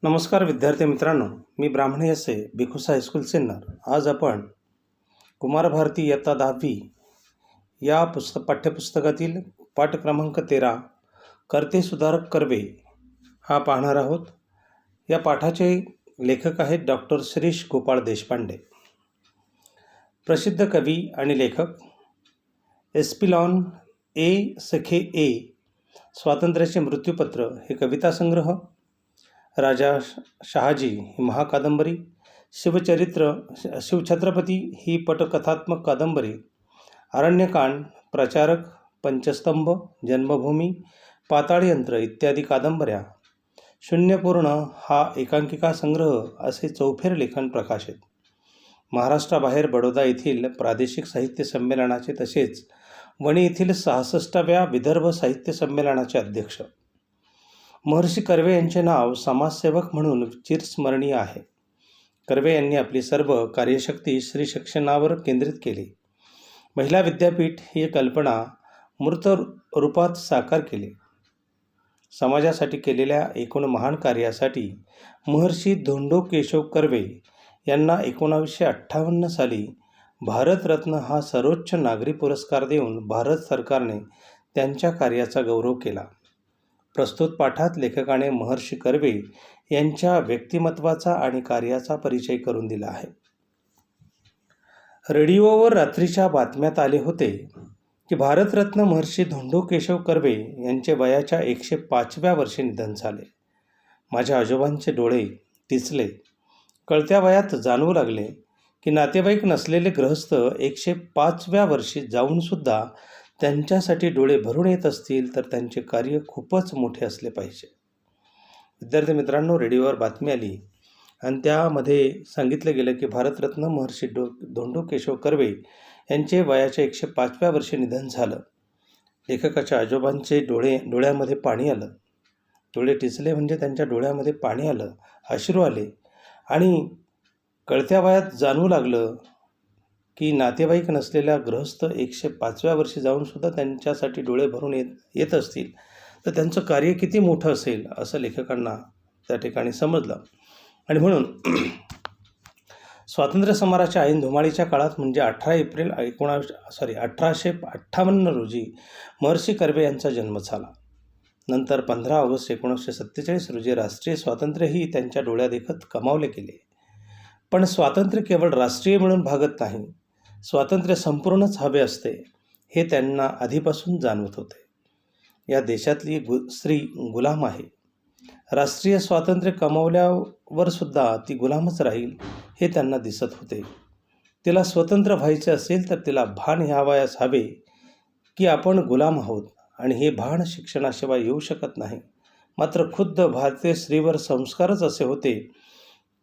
नमस्कार विद्यार्थी मित्रांनो, मी ब्राह्मण यसे भिकुसा हायस्कूल सिन्नर. आज आपण कुमार भारती इयत्ता 10वी या पाठ्यपुस्तकातील पाठ क्रमांक 13 कर्ते सुधारक कर्वे हा पाहणार आहोत. या पाठाचे लेखक आहेत डॉक्टर श्रीश गोपाळ देशपांडे. प्रसिद्ध कवी आणि लेखक. एस्पिलॉन ए सखे ए, स्वातंत्र्याचे मृत्यूपत्र हे कविता संग्रह, राजा शहाजी ही महाकादंबरी, शिवछत्रपती ही पटकथात्मक कादंबरी, अरण्यकांड, प्रचारक, पंचस्तंभ, जन्मभूमी, पाताळयंत्र इत्यादी कादंबऱ्या, शून्यपूर्ण हा एकांकिका संग्रह असे चौफेर लेखन प्रकाशित. महाराष्ट्राबाहेर बडोदा येथील प्रादेशिक साहित्य संमेलनाचे तसेच वणी येथील 66व्या विदर्भ साहित्य संमेलनाचे अध्यक्ष. महर्षी कर्वे यांचे नाव समाजसेवक म्हणून चिरस्मरणीय आहे. कर्वे यांनी आपली सर्व कार्यशक्ती स्त्री शिक्षणावर केंद्रित केली. महिला विद्यापीठ ही कल्पना मूर्त रूपात साकार केली. समाजासाठी केलेल्या एकूण महान कार्यासाठी महर्षी धोंडो केशव कर्वे यांना 1958 साली भारतरत्न हा सर्वोच्च नागरी पुरस्कार देऊन भारत सरकारने त्यांच्या कार्याचा गौरव केला. प्रस्तुत पाठात लेखकाने महर्षी कर्वे यांच्या व्यक्तिमत्वाचा आणि कार्याचा परिचय करून दिला आहे. रेडिओवर रात्रीच्या बातम्यात आले होते की भारतरत्न महर्षी धोंडो केशव कर्वे यांचे वयाच्या 105व्या वर्षी निधन झाले. माझ्या आजोबांचे डोळे टिचले. कळत्या वयात जाणवू लागले की नातेवाईक नसलेले गृहस्थ 105व्या वर्षी जाऊनसुद्धा त्यांच्यासाठी डोळे भरून येत असतील तर त्यांचे कार्य खूपच मोठे असले पाहिजे. विद्यार्थी मित्रांनो, रेडिओवर बातमी आली आणि त्यामध्ये सांगितलं गेलं की भारतरत्न महर्षी धोंडो केशव कर्वे यांचे वयाच्या 105व्या वर्षी निधन झालं. लेखकाच्या आजोबांचे डोळ्यामध्ये पाणी आलं. डोळे टिचले म्हणजे त्यांच्या डोळ्यामध्ये पाणी आलं, अश्रू आले आणि कळत्या वयात जाणवू लागलं की नातेवाईक नसलेल्या गृहस्थ 105व्या वर्षी जाऊनसुद्धा त्यांच्यासाठी डोळे भरून येत असतील तर त्यांचं कार्य किती मोठं असेल असं लेखकांना त्या ठिकाणी समजलं. आणि म्हणून स्वातंत्र्य समराच्या ऐन धुमाळीच्या काळात म्हणजे 18 एप्रिल 1858 रोजी महर्षी कर्वे यांचा जन्म झाला. नंतर 15 ऑगस्ट 1947 रोजी राष्ट्रीय स्वातंत्र्यही त्यांच्या डोळ्यादेखत कमावले गेले. पण स्वातंत्र्य केवळ राष्ट्रीय म्हणून भागत नाही, स्वातंत्र्य संपूर्णच हवे असते हे त्यांना आधीपासून जाणवत होते. या देशातली स्त्री गुलाम आहे. राष्ट्रीय स्वातंत्र्य कमावल्यावर सुद्धा ती गुलामच राहील हे त्यांना दिसत होते. तिला स्वतंत्र व्हायचे असेल तर तिला भान ह्यावयास हवे की आपण गुलाम आहोत आणि हे भान शिक्षणाशिवाय येऊ शकत नाही. मात्र खुद्द भारतीय स्त्रीवर संस्कारच असे होते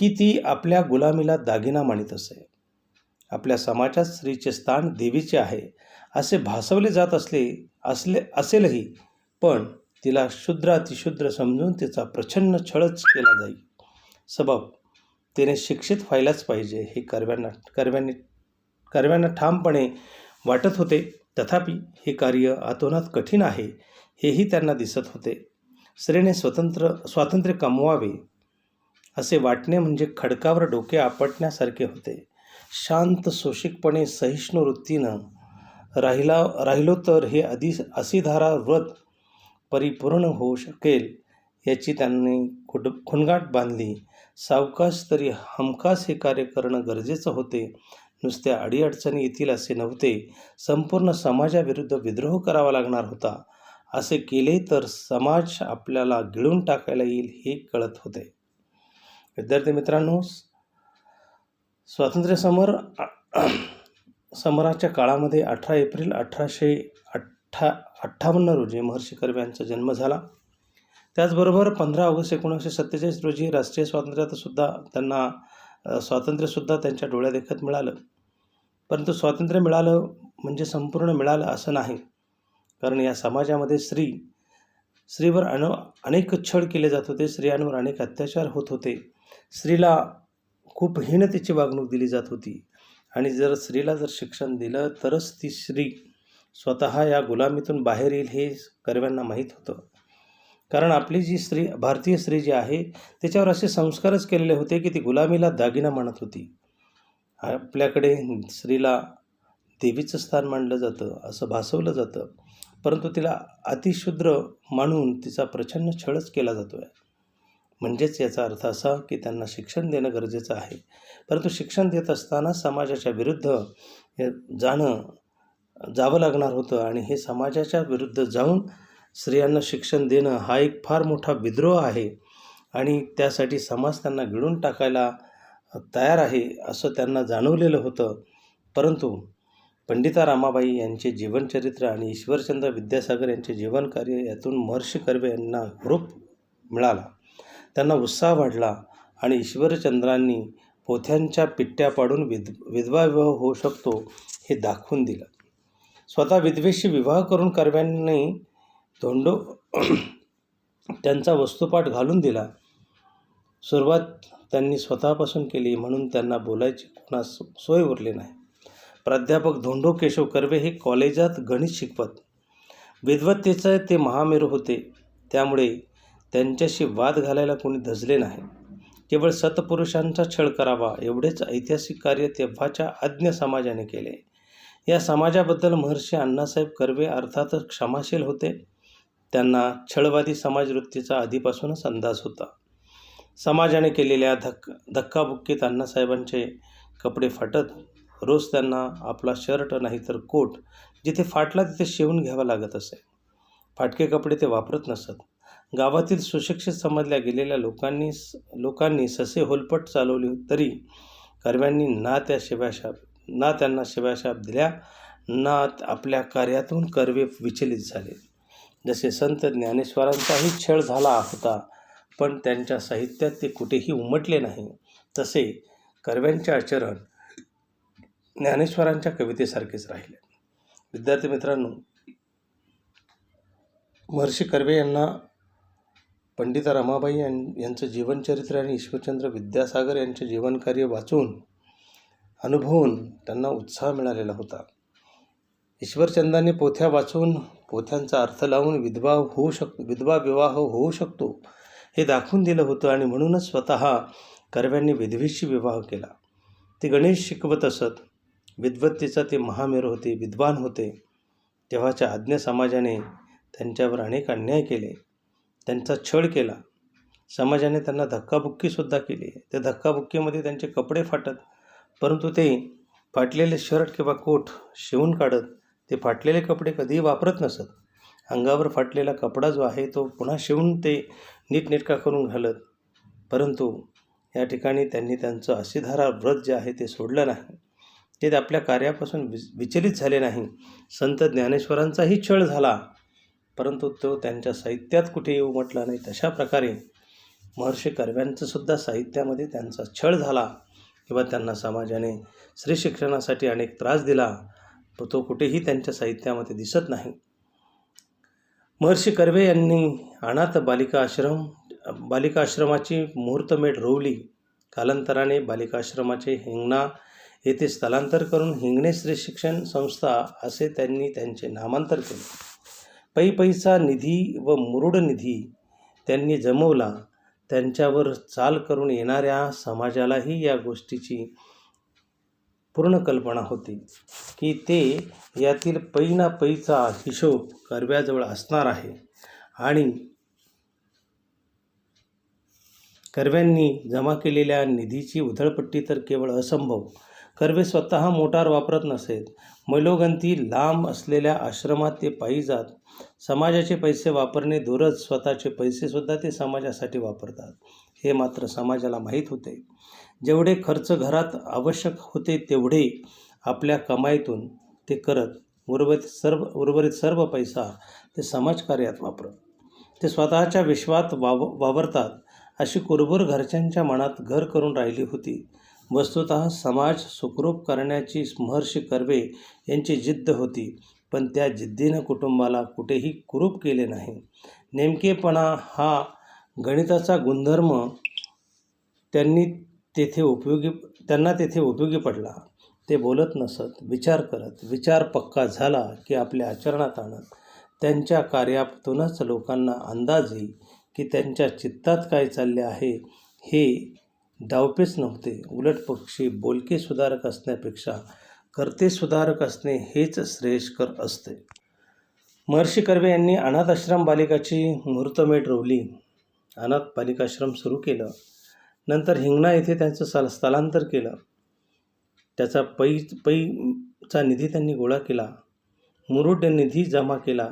की ती आपल्या गुलामीला दागिना मानित असे. आपल्या समाजात स्त्रीचे स्थान देवीचे आहे असे भासवले जात असेलही पण तिला शूद्र अतिशूद्र समजून तिचा प्रचंड छळच केला जाईल. सबब तिने शिक्षित व्हायलाच पाहिजे हे कर्व्यांना ठामपणे वाटत होते. तथापि हे कार्य अतोनात कठीण आहे हेही त्यांना दिसत होते. स्त्रीने स्वातंत्र्य कमवावे असे वाटणे म्हणजे खडकावर डोके आपटण्यासारखे होते. शांत सोशिकपणे सहिष्णू वृत्तीनं राहिलो तर हे असिधारा व्रत परिपूर्ण होऊ शकेल याची त्यांनी खुणगाठ बांधली. सावकाश तरी हमखास हे कार्य करणं गरजेचं होते. नुसत्या अडीअडचणी येतील असे नव्हते. संपूर्ण समाजाविरुद्ध विद्रोह करावा लागणार होता. असे केले तर समाज आपल्याला गिळून टाकायला येईल हे कळत होते. विद्यार्थी मित्रांनो, स्वातंत्र्य समराच्या काळामध्ये 18 एप्रिल 1858 रोजी महर्षी कर्वे यांचा जन्म झाला. त्याचबरोबर 15 ऑगस्ट 1947 रोजी राष्ट्रीय स्वातंत्र्यसुद्धा त्यांच्या डोळ्यादेखत मिळालं. परंतु स्वातंत्र्य मिळालं म्हणजे संपूर्ण मिळालं असं नाही, कारण या समाजामध्ये स्त्रीवर अनेक छळ केले जात होते. स्त्रियांवर अनेक अत्याचार होत होते. स्त्रीला खूप हीनतेची वागणूक दिली जात होती आणि स्त्रीला जर शिक्षण दिलं तरच ती स्त्री स्वतः या गुलामीतून बाहेर येईल हे कर्व्यांना माहीत होतं. कारण आपली जी स्त्री, भारतीय स्त्री जी आहे, त्याच्यावर असे संस्कारच केलेले होते की ती गुलामीला दागिना म्हणत होती. आपल्याकडे स्त्रीला देवीचं स्थान मानलं जातं, असं भासवलं जातं, परंतु तिला अतिशूद्र मानून तिचा प्रचंड छळच केला जातो आहे. म्हणजेच याचा अर्थ असा की त्यांना शिक्षण देणं गरजेचं आहे, परंतु शिक्षण देत असताना समाजाच्या विरुद्ध जावं लागणार होतं आणि हे समाजाच्या विरुद्ध जाऊन स्त्रियांना शिक्षण देणं हा एक फार मोठा विद्रोह आहे आणि त्यासाठी समाज त्यांना गिळून टाकायला तयार आहे असं त्यांना जाणवलेलं होतं. परंतु पंडिता रमाबाई यांचे जीवनचरित्र आणि ईश्वरचंद्र विद्यासागर यांचे जीवनकार्य यातून महर्षी कर्वे यांना हुरूप मिळाला, त्यांना उत्साह वाढला आणि ईश्वरचंद्रांनी पोथ्यांच्या पिट्ट्या पाडून विधवा विवाह होऊ शकतो हे दाखवून दिलं. स्वतः विधवेशी विवाह करून कर्व्यांनी धोंडो त्यांचा वस्तुपाठ घालून दिला. सुरुवात त्यांनी स्वतःपासून केली म्हणून त्यांना बोलायची कोणास सोय उरली नाही. प्राध्यापक धोंडो केशव कर्वे हे कॉलेजात गणित शिकवत. विद्वत्तेचे ते महामेरू होते, त्यामुळे त्यांच्याशी वाद घालायला कोणी धजले नाही. केवळ सत्पुरुषांचा छळ करावा एवढेच ऐतिहासिक कार्य तेव्हाच्या अज्ञ समाजाने केले. या समाजाबद्दल महर्षी अण्णासाहेब कर्वे अर्थातच क्षमाशील होते. त्यांना छळवादी समाजवृत्तीचा आधीपासूनच अंदाज होता. समाजाने केलेल्या धक्काबुक्कीत अण्णासाहेबांचे कपडे फाटत. रोज त्यांना आपला शर्ट नाही तर कोट जिथे फाटला तिथे शिवून घ्यावा लागत असे. फाटके कपडे ते वापरत नसत. गावातील सुशिक्षित समजल्या गेलेल्या लोकांनी ससे होलपट चालवली तरी कर्व्यांनी ना त्यांना शिव्याशाप दिल्या ना आपल्या कार्यातून कर्वे विचलित झाले. जसे संत ज्ञानेश्वरांचाही छळ झाला होता, पण त्यांच्या साहित्यात ते कुठेही उमटले नाही, तसे कर्व्यांचे आचरण ज्ञानेश्वरांच्या कवितेसारखेच राहिले. विद्यार्थी मित्रांनो, महर्षी कर्वे यांना पंडिता रमाबाई यांचं जीवनचरित्र आणि ईश्वरचंद्र विद्यासागर यांचे जीवनकार्य वाचून अनुभवून त्यांना उत्साह मिळालेला होता. ईश्वरचंद्रांनी पोथ्या वाचून पोथ्यांचा अर्थ लावून विधवा विवाह होऊ शकतो हे दाखवून दिलं होतं आणि म्हणूनच स्वतः कर्व्यांनी विधवेशी विवाह केला. ते गणित शिकवत असत. विद्वत्तेचा ते महामेरू होते, विद्वान होते. तेव्हाच्या अज्ञ समाजाने त्यांच्यावर अनेक अन्याय केले, त्यांचा छळ केला. समाजाने त्यांना धक्काबुक्कीसुद्धा केली. त्या धक्काबुक्कीमध्ये त्यांचे कपडे फाटत, परंतु ते फाटलेले शर्ट किंवा कोट शिवून काढत. ते फाटलेले कपडे कधीही वापरत नसत. अंगावर फाटलेला कपडा जो आहे तो पुन्हा शिवून ते नीटनेटका करून घालत. परंतु या ठिकाणी त्यांनी त्यांचं असिधारा व्रत जे आहे ते सोडलं नाही. ते आपल्या कार्यापासून विचलित झाले नाही. संत ज्ञानेश्वरांचाही छळ झाला, परंतु तो त्यांच्या साहित्यात कुठेही उमटला नाही. तशा प्रकारे महर्षी कर्व्यांचं सुद्धा साहित्यामध्ये त्यांचा छळ झाला किंवा त्यांना समाजाने स्त्री शिक्षणासाठी अनेक त्रास दिला, तो कुठेही त्यांच्या साहित्यामध्ये दिसत नाही. महर्षी कर्वे यांनी अनाथ बालिका आश्रमाची मुहूर्तमेढ रोवली. कालांतराने बालिकाश्रमाचे हिंगणा येथे स्थलांतर करून हिंगणे स्त्री शिक्षण संस्था असे त्यांनी त्यांचे नामांतर केले. पैसा निधी व मुरुड निधी त्यांनी जमवला. त्यांच्यावर चाल करून येणाऱ्या समाजालाही या गोष्टीची पूर्ण कल्पना होती की ते यातील पैचा हिशोब कर्व्याजवळ असणार आहे आणि कर्व्यांनी जमा केलेल्या निधीची उधळपट्टी तर केवळ असंभव. कर्वे स्वतः मोटार वापरत नसेत. मैलोगंती लांब असलेल्या आश्रमात ते पायी जात. समाजाचे पैसे वापरणे दूरच, स्वतःचे पैसेसुद्धा ते समाजासाठी वापरतात हे मात्र समाजाला माहीत होते. जेवढे खर्च घरात आवश्यक होते तेवढे आपल्या कमाईतून ते करत. उर्वरित सर्व पैसा ते समाजकार्यात वापरत. ते स्वतःच्या विश्वात वावरतात अशी कुरबुर घरच्यांच्या मनात घर करून राहिली होती. वस्तुतः समाज सुखरूप करण्याची महर्षी कर्वे यांची जिद्द होती, पण त्या जिद्दीनं कुटुंबाला कुठेही कुरूप केले नाही. नेमकेपणा हा गणिताचा गुणधर्म त्यांना तेथे उपयोगी पडला. ते बोलत नसत, विचार करत. विचार पक्का झाला की आपल्या आचरणात आणत. त्यांच्या कार्यातूनच लोकांना अंदाज येईल की त्यांच्या चित्तात काय चालले आहे. हे डावपेच नव्हते. उलट पक्षी बोलके सुधारक असण्यापेक्षा कर्ते सुधारक असणे हेच श्रेयस्कर असते. महर्षी कर्वे यांनी अनाथ आश्रम बालिकाची मुहूर्तमेढ रोवली. अनाथ बालिकाश्रम सुरू केलं. नंतर हिंगणा येथे त्यांचं स्थलांतर केलं. त्याचा पैचा निधी त्यांनी गोळा केला. मुरुड निधी जमा केला.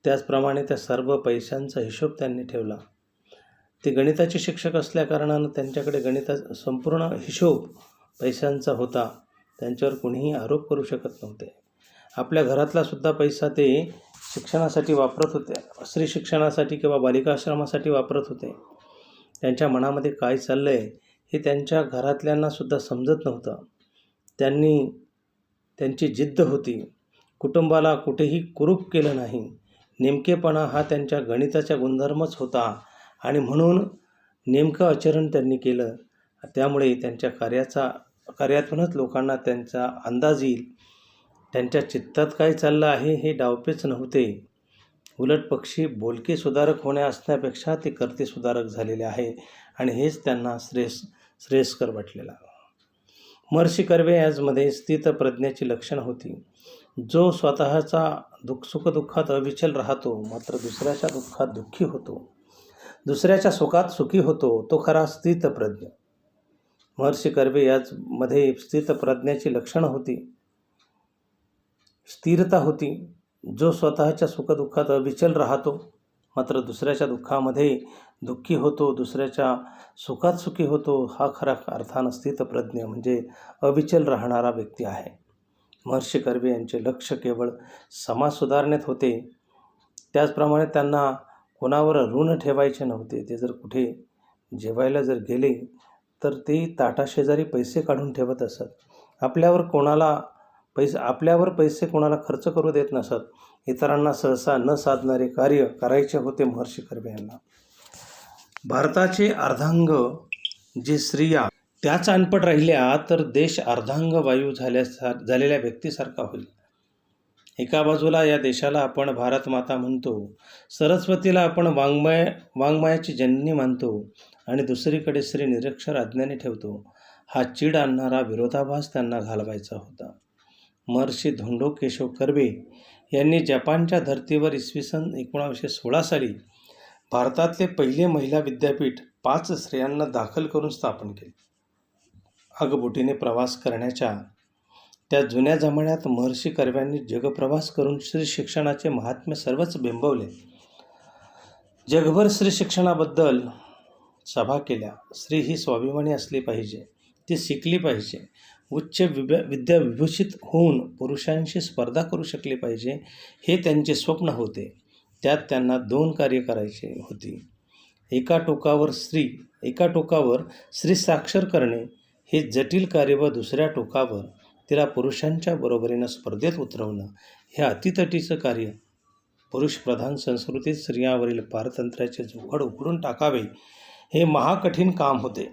त्याचप्रमाणे त्या सर्व पैशांचा हिशोब त्यांनी ठेवला. ते गणिताचे शिक्षक असल्याकारणानं त्यांच्याकडे गणिताचा संपूर्ण हिशोब पैशांचा होता. त्यांच्यावर कोणीही आरोप करू शकत नव्हते. आपल्या घरातला सुद्धा पैसा ते शिक्षणासाठी वापरत होते. स्त्री शिक्षणासाठी किंवा बालिकाश्रमासाठी वापरत होते. त्यांच्या मनामध्ये काय चाललं आहे हे त्यांच्या घरातल्यांनासुद्धा समजत नव्हतं. त्यांची जिद्द होती. कुटुंबाला कुठेही कुरूप केलं नाही. नेमकेपणा हा त्यांच्या गणिताचा गुणधर्मच होता आणि म्हणून नेमकं आचरण त्यांनी केलं. त्यामुळे त्यांच्या कार्यातूनच लोकांना त्यांचा अंदाज येईल. त्यांच्या चित्तात काय चाललं आहे हे डावपेच नव्हते. उलट पक्षी बोलके सुधारक होणे असण्यापेक्षा ते कर्ते सुधारक झालेले आहे आणि हेच त्यांना श्रेयस्कर वाटलेलं. महर्षी कर्वे याचमध्ये स्थितप्रज्ञाची लक्षणं होती. जो स्वतःचा सुखदुःखात अविचल राहतो, मात्र दुसऱ्याच्या दुःखात दुःखी होतो, दुसऱ्याच्या सुखात सुखी होतो, तो खरा स्थितप्रज्ञ. महर्षी कर्वे याचमध्ये स्थितप्रज्ञाची लक्षणं होती. स्थिरता होती. जो स्वतःच्या सुखदुःखात अविचल राहतो, मात्र दुसऱ्याच्या दुःखामध्ये दुःखी होतो, दुसऱ्याच्या सुखात सुखी होतो, हा खरा अर्थानं स्थितप्रज्ञ म्हणजे अविचल राहणारा व्यक्ती आहे. महर्षी कर्वे यांचे लक्ष केवळ समाज सुधारणेत होते. त्याचप्रमाणे त्यांना कोणावर ऋण ठेवायचे नव्हते. ते जर कुठे जेवायला जर गेले तर ते ताटाशेजारी पैसे काढून ठेवत असत. आपल्यावर पैसे कोणाला खर्च करू देत नसत. इतरांना सहसा न साधणारे कार्य करायचे होते महर्षी कर्वे यांना. भारताचे अर्धांग जे स्त्रिया त्याच अनपट राहिल्या तर देश अर्धांग वायू झालेल्या व्यक्तीसारखा होईल. एका बाजूला या देशाला आपण भारतमाता म्हणतो, सरस्वतीला आपण वाङ्मयाची जननी मानतो आणि दुसरीकडे स्त्री निरक्षर अज्ञानी ठेवतो. हा चीड आणणारा विरोधाभास त्यांना घालवायचा होता. महर्षी धोंडो केशव कर्वे यांनी जपानच्या धर्तीवर इसवी सन 1916 साली भारतातले पहिले महिला विद्यापीठ 5 स्त्रियांना दाखल करून स्थापन केले. आगबोटीने प्रवास करण्याच्या त्या जुन्या जमान्यात महर्षी कर्व्यांनी जगप्रवास करून स्त्री शिक्षणाचे महात्म्य सर्वच बिंबवले. जगभर स्त्री शिक्षणाबद्दल सभा केल्या. स्त्री ही स्वाभिमानी असली पाहिजे, ती शिकली पाहिजे, उच्च विद्याविभूषित होऊन पुरुषांशी स्पर्धा करू शकली पाहिजे, हे त्यांचे स्वप्न होते. त्यात त्यांना 2 कार्य करायचे होती. एका टोकावर स्त्री साक्षर करणे हे जटिल कार्य व दुसऱ्या टोकावर तिला पुरुषांच्या बरोबरीनं स्पर्धेत उतरवणं हे अतितटीचं कार्य. पुरुषप्रधान संस्कृतीत स्त्रियांवरील पारतंत्र्याचे जोखड उघडून टाकावे हे महाकठीण काम होते.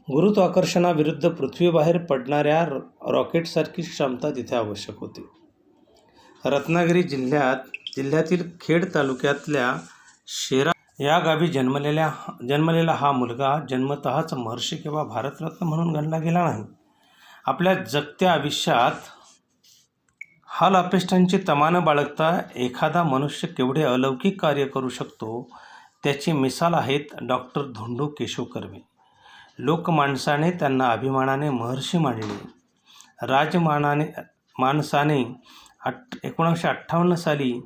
गुरुत्वाकर्षणाविरुद्ध पृथ्वीबाहेर पडणाऱ्या रॉकेटसारखी क्षमता तिथे आवश्यक होती. रत्नागिरी जिल्ह्यातील खेड तालुक्यातल्या शेरा या गावी जन्मलेला हा मुलगा जन्मतःच महर्षी किंवा भारतरत्न म्हणून गणला गेला नाही. आपल्या जगत्या आयुष्यात हाल अपेष्टांची तमानं बाळगता एखादा मनुष्य केवढे अलौकिक कार्य करू शकतो त्याची मिसाल आहेत डॉक्टर धोंडो केशव कर्वे. लोकमानसाने त्यांना अभिमानाने महर्षी मानले. माणसाने 1958 साली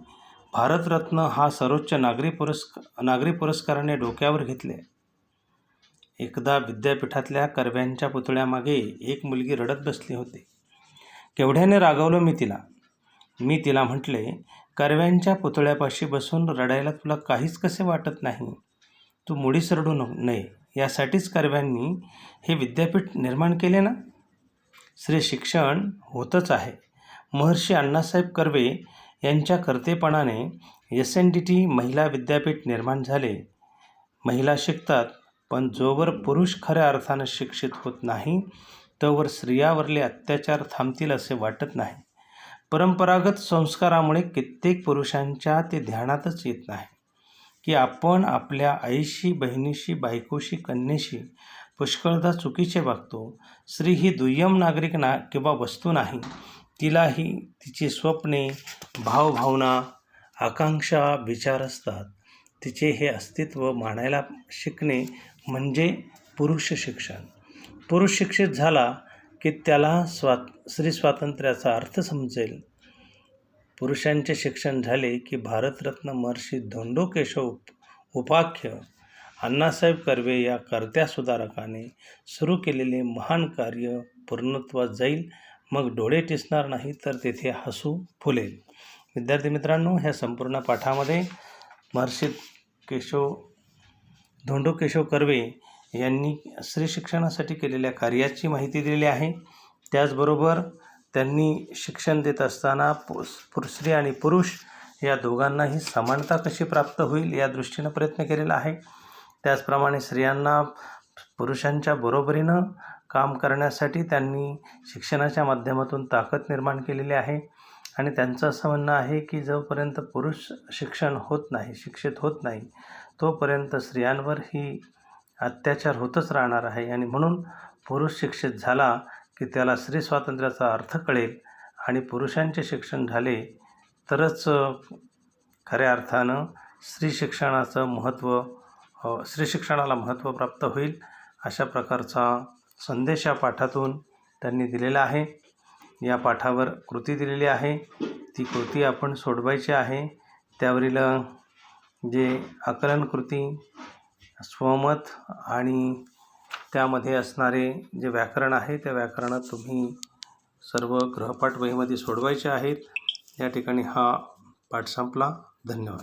भारतरत्न हा सर्वोच्च नागरी पुरस्काराने डोक्यावर घेतले. एकदा विद्यापीठातल्या कर्व्यांच्या पुतळ्यामागे एक मुलगी रडत बसली होती. केवढ्याने रागावलो मी तिला म्हटले, कर्व्यांच्या पुतळ्यापाशी बसून रडायला तुला काहीच कसे वाटत नाही? तू मुळीच रडू नये. यासाठीच कर्व्यांनी हे विद्यापीठ निर्माण केले ना. स्त्री शिक्षण होतच आहे. महर्षी अण्णासाहेब कर्वे यांच्या कर्तेपणाने SNDT महिला विद्यापीठ निर्माण झाले. महिला शिकतात, पण जोवर पुरुष खऱ्या अर्थानं शिक्षित होत नाही तोवर स्त्रियावरले अत्याचार थांबतील असे वाटत नाही. परंपरागत संस्कारामुळे कित्येक पुरुषांच्या ते ध्यानातच येत नाही की आपण आपल्या आईशी, बहिणीशी, बायकोशी, कन्येशी पुष्कळदा चुकीचे वागतो. स्त्री ही दुय्यम नागरिक किंवा वस्तू नाही. तिलाही तिची स्वप्ने, भावभावना, आकांक्षा, विचार असतात. तिचे हे अस्तित्व मानायला शिकणे म्हणजे पुरुष शिक्षण. पुरुष शिक्षित झाला की त्याला स्त्री स्वातंत्र्याचा अर्थ समजेल. पुरुषांचे शिक्षण झाले की भारतरत्न महर्षी धोंडो केशव उपाख्य अण्णासाहेब कर्वे या कर्त्या सुधारकाने सुरू केलेले महान कार्य पूर्णत्वास जाईल. मग डोळे टिसणार नाही तर तेथे हसू फुलेल. विद्यार्थी मित्रांनो, ह्या संपूर्ण पाठामध्ये महर्षी धोंडो केशव कर्वे यांनी स्त्री शिक्षणासाठी केलेल्या कार्याची माहिती दिलेली आहे. त्याचबरोबर त्यांनी शिक्षण देत असताना स्त्री आणि पुरुष या दोघांनाही समानता कशी प्राप्त होईल या दृष्टीनं प्रयत्न केलेला आहे. त्याचप्रमाणे स्त्रियांना पुरुषांच्या बरोबरीनं काम करण्यासाठी त्यांनी शिक्षणाच्या माध्यमातून ताकद निर्माण केलेली आहे. आणि त्यांचं असं म्हणणं आहे की जोपर्यंत पुरुष शिक्षित होत नाही तोपर्यंत स्त्रियांवर ही अत्याचार होतच राहणार आहे. आणि म्हणून पुरुष शिक्षित झाला की त्याला स्त्री स्वातंत्र्याचा अर्थ कळेल आणि पुरुषांचे शिक्षण झाले तरच खऱ्या अर्थानं स्त्री शिक्षणाला महत्त्व प्राप्त होईल. अशा प्रकारचा संदेश या पाठातून त्यांनी दिलेला आहे. या पाठावर कृती दिलेली आहे. ती कृती आपण सोडवायची आहे. त्यावरील जे आकलन कृती, स्वमत आणि त्यामध्ये असणारे जे व्याकरण आहे त्या व्याकरणात तुम्ही सर्व गृहपाठ वहीमध्ये सोडवायचे आहेत. या ठिकाणी हा पाठ संपला. धन्यवाद.